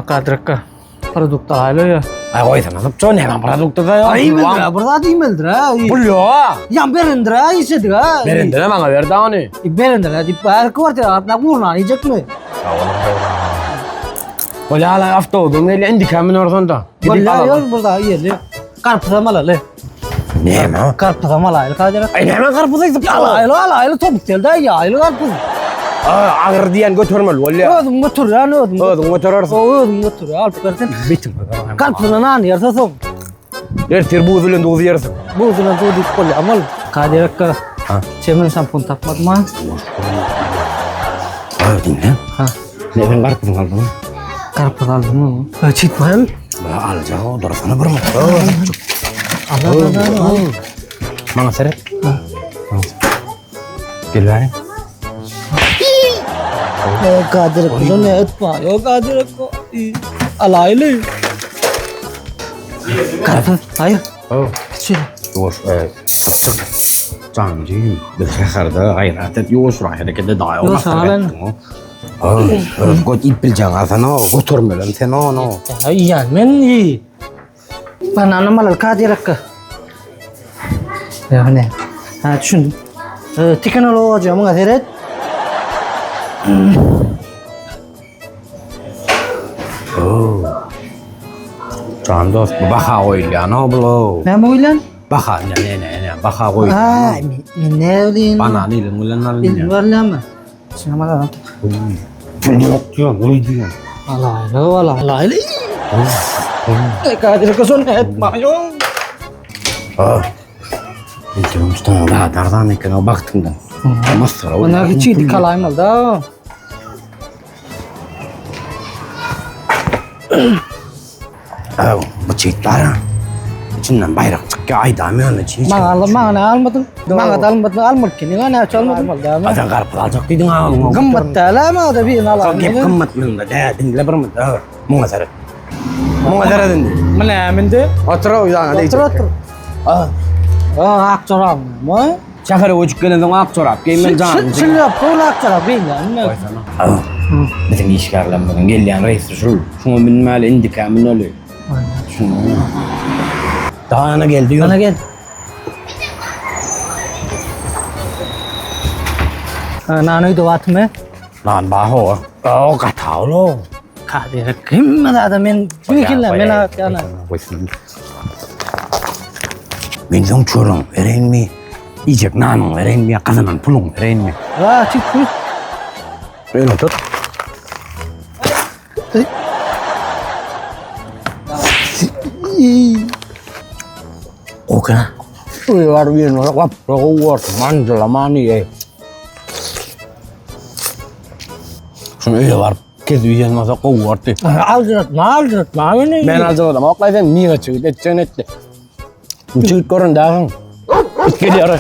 Kadrakka. Produkta haylo ya. Ay koysana sapço ne lan produkta da ya. Ay mendra, burada değil mendra. Pul yo. Ya berendra ise diga. Berinde ne bana verdi onu. Berendra di par kvartir atna kurna yiyecek mi? Kola hala hafta oldu. Neyle indik hemen oradan. Vallahi yok burada yerli. Karpuza malalı. Ne mi? Karpuza malalı kadrak. Ay ne hemen karpuza gidip Ya ala topuk geldi ya ala karpuz. Ağır diyen götürmeli valla. Ödüm götür ya ne ödüm. Ödüm götürürsün. Ödüm götür ya alıp versin. Bitim. Karpuzuna nan yerse son. Ertir bu üzülün doğru yersin. Bu uzun doğdu kolye amal. Kadrakka. Ha. Çemin şampun takmadım ha. Ay dinle. Ha. Ne ben karpuzun aldım. Karpuz aldım mı? Çit var. Alacağım o durasana bir mi? Allah. Bana seret. Gel bari. Kadrakka ne etma. Yok kadrakka. Alaylı. Karpuz. Hayır. Oh. Şöyle. Yoş, çok canım. Bir xarda hayratet yoş rahide kede dayo. Yoş, halen. Got ip bilcan sana götürmelen sen onu. Ya men iyi. Bana malal kadrakka. Ya ne? Ha düşündüm. Teknoloji ama gayret. Can dost bu baha oyla ne blo. Ne moylan? Baha ne baha koy. Ha, ne olin? Bana değil mulan Il varla mı? Şuna malal. Yok diyor, ne diyor? Alaylı. Kadrakka son etma yok. Bildim işte daha dardan ekene baktım da. Masra o. Bana hiç kalaymalı da. Bu çiftler içinden bayrak çıkıyor ayda mı öyle çift. Bana almadın. Bana da almadı ki. Ne çalmadın? Adam karpuz alacak dedin ha. Gımbat da mı da bir nala. Kau gep kemat nunda dah dinle bermet. Mau ngasar. Mau ngasar dindi. Mana mende? Otro ya ada itu. Otur. Akçoram. Mo? Şakar o çıkıyor da ak çorap. Kemen can. Şimdi kola akçoram ben. Bizim işgarlan bugün geliyen reis şu. Şunu bilmeli indik hemen öyle. Şunu. Daha yana geldi yok. Bana gel. Nanoy duvat mı? Lan baho. O katao lo. Kadir kim da men büyükle men kana. Ben son çorum verin mi? Yiyecek nanın verin mi? Kazanan pulun verin mi? Va çık. Böyle tut. Oke. Luar biasa, wah, luar manjel mani ya. Şunu öyle var. Kez bir yan masa kuvartı. Aldırık, ma ne? Ben alacağım. Ama kayden niye çıktı? Geçen etti. Çıkıp görün daha. Geliyor.